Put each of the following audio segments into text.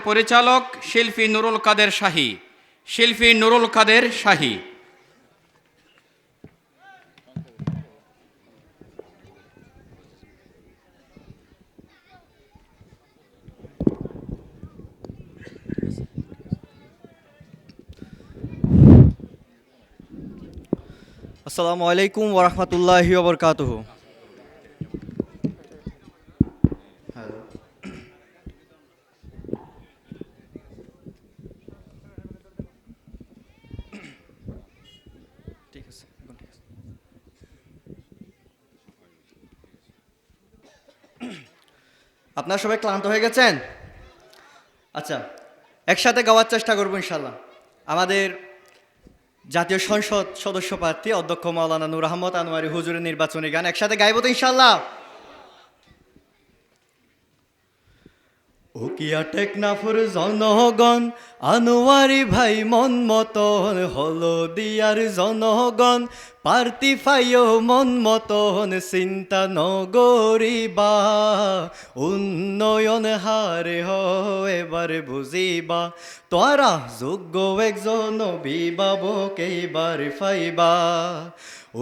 পরিচালক শিল্পী নুরুল কাদের শাহী। শিল্পী নুরুল কাদের শাহী। আসসালামু আলাইকুম ওয়া রাহমাতুল্লাহি ওয়া বারাকাতুহু। ঠিক আছে, এখন ঠিক আছে। আপনারা সবাই ক্লান্ত হয়ে গেছেন? আচ্ছা, একসাথে গাওয়ার চেষ্টা করবো ইনশাল্লাহ। আমাদের জাতীয় সংসদ সদস্য প্রার্থী অধ্যক্ষ মাওলানা নূর আহমদ আনোয়ারি হুজুরের নির্বাচনী গান একসাথে গাইব তো ইনশাল্লাহ। উকিয়া টেকনাফুর জনগণ, আনোয়ারি ভাই মন মতন, হলদিয়ার জনগণ পার্টি ফাইও মন মতন, চিন্তা নগরিবা উন্নয়ন হারে এবারে বুঝিবা, তোরা যোগ্য একজন অভিভাবক এইবার ফাইবা।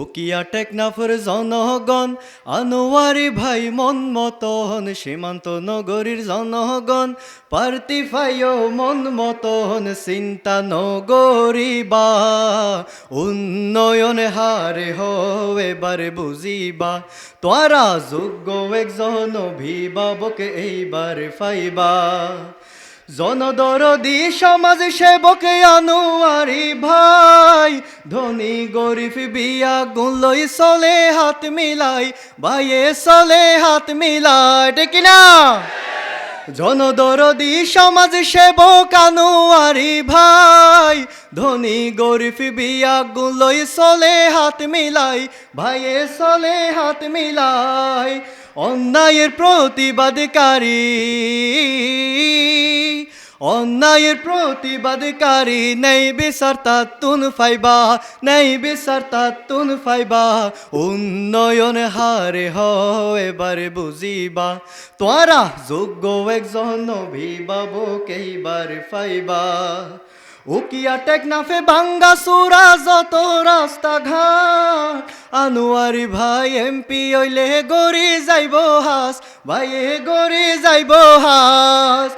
উকিয়া টেকনাফুর জনগণ, আনোয়ারি ভাই মন মতন, সীমান্ত নগরীর জনগণ পার্টি ফাইও মন মতন, চিন্তা নগরিবা উন্নয়ন হারে এবারে বুঝিবা, তোরা যোগ্য একজন অভিভাবক এইবার ফাইবা। জনদরদি সমাজ সেবক আনোয়ারি ভাই, ধনী গরিব বিয়া গুলই চলে হাত মিলাই, ভাইয়ে চলে হাত মিলাই, ঠিক না? জনদরদি সমাজ সেবক আনোয়ারি ভাই, ধনী গরিব বিয়া গুলই চলে হাত মিলাই, ভাইয়ে চলে হাত মিলাই। অন্যায়ের প্রতিবাদকারী, অন্যায়ের প্রতিবাদকারী নেই বিচার তাতুন ফাইবা, নেই বিচার তাতুন ফাইবা, উন্নয়ন হারে এবারে বুঝিবা, তোরা যোগ্য একজন অভিভাবক এইবার ফাইবা। উকিয়া টেকনাফে ভাঙ্গা চূড়া যত রাস্তাঘাট, আনোয়ারি ভাই এমপি হইলে গড়ি যাইব হাস, ভাইয়ে গড়ি যাইব হাস।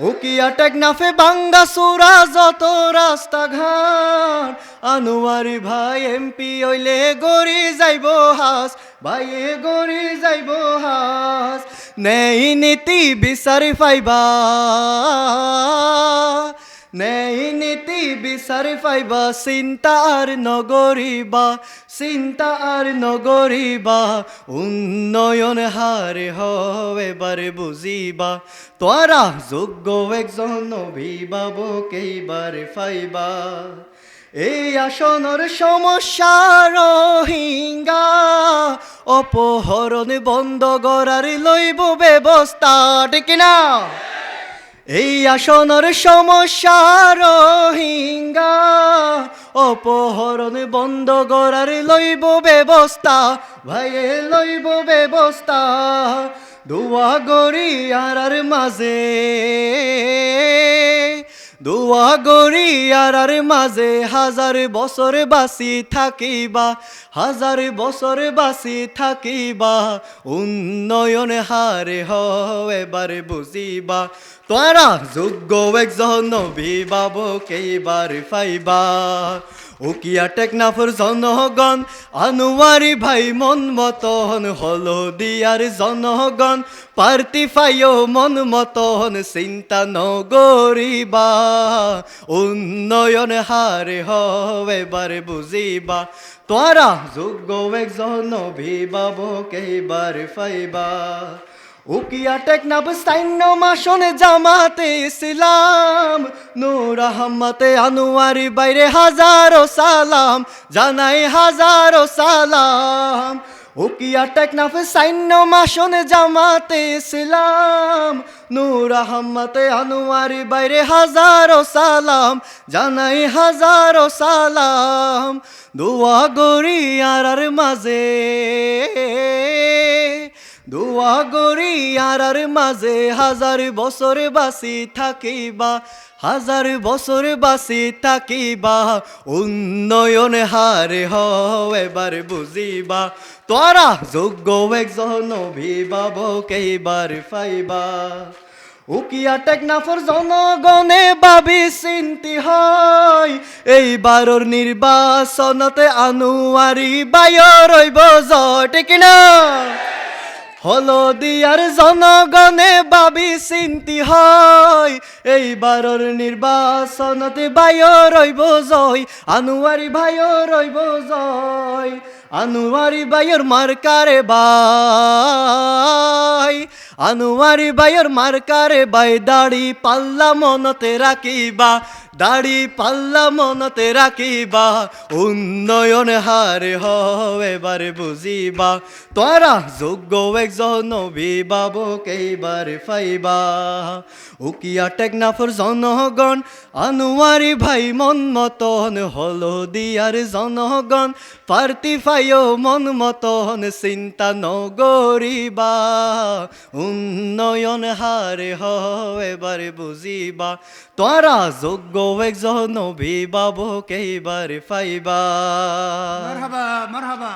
উকিয়া টেকনাফে ভাঙ্গা চূড়া যত রাস্তাঘাট, আনোয়ারি ভাই এমপি হইলে গড়ি যাইব হাস, ভাইয়ে গড়ি যাইব হাস। নেই নীতি বিচারি পাইবা, নেই নীতি বিচারি পাইবা, চিন্তা আর নগরিবা, চিন্তা আর নগরিবা, উন্নয়ন হারে এবারে বুঝিবা, তোরা যোগ্য একজন অভিভাবক এইবার ফাইবা। এই আসনের সমস্যা রোহিঙ্গা, অপহরণ বন্ধ করার লইব ব্যবস্থা, ঠিক না? এই আসনের সমস্যা রোহিঙ্গা, অপহরণ বন্ধ করার লইব ব্যবস্থা, ভাইয়ে লইব ব্যবস্থা। দোয়া গরি আর মাঝে, দোয়া গরি আর মাঝে, হাজার বছর বাঁচি থাকিবা, হাজার বছর বাঁচি থাকিবা, উন্নয়ন হারে এবারে বুঝিবা, তোরা যোগ্য একজন অভিভাবক এইবার ফাইবা। উকিয়া টেকনাফুর জনগণ, আনোয়ারি ভাই মন মতন, হলদিয়ার জনগণ পার্টি ফাইও মন মতন, চিন্তা নগরিবা উন্নয়ন হারে এবার বুঝিবা, তোরা যোগ্য একজন অভিভাবক এইবার ফাইবা। উকিয়া টেকনাফ সাইন্য মাসনে জামাতে ইসলাম, নূর আহমদ আনোয়ারি বাইরে হাজারো সালাম, জানাই হাজারো সালাম। উকিয়া টেকনাফ সাইন্য মাসনে জামাতে ইসলাম, নূর আহমদ আনোয়ারি বাইরে হাজারো সালাম, জানাই হাজারো সালাম। দোয়া গরি আর মাঝে, দোয়া করি আর মাঝে হাজার বছর বাঁচি থাকিবা, হাজার বছর বাঁচি থাকিবা, উন্নয়ন হারে হও এবার বুঝিবা, তোরা যোগ্য একজন অভিভাবক এইবার পাইবা। উকিয়া টেকনাফর জনগণে ভাবি চিন্তি হয়, এইবাৰৰ নির্বাচনতে আনুয়ারি বায়র রইব জয়, ঠিক না? হলদিয়ার জনগণে ভাবি চিন্তি হয়, এইবাৰৰ নির্বাচনতে বায়র রইব জয়, আনুয়ারি ভাইর রইব জয়, আনুয়ারি বাইর মার্কারে বাই, আনুয়ারি বাইর মার্কারে বাই, দাড়ি পাল্লা মনতে রাখিবা, দাড়ি পাল্লা মনতে রাখিবা, উন্নয়ন হারে হও এবারে বুঝিবা, তোরা যোগ্য একজন অভিভাবক এইবার পাইবা। উকিয়া টেকনাফর জনগণ আনুয়ারি ভাই মন মতন, হলদিয়ার জনগণ প্রার্থী পাইও মন মতন, চিন্তা নগরিবা, উন্নয়ন হারে হও এবারে বুঝিবা, তোরা যোগ্য একজন অভিভাবক এইবার পাইবা। মারহাবা মারহাবা।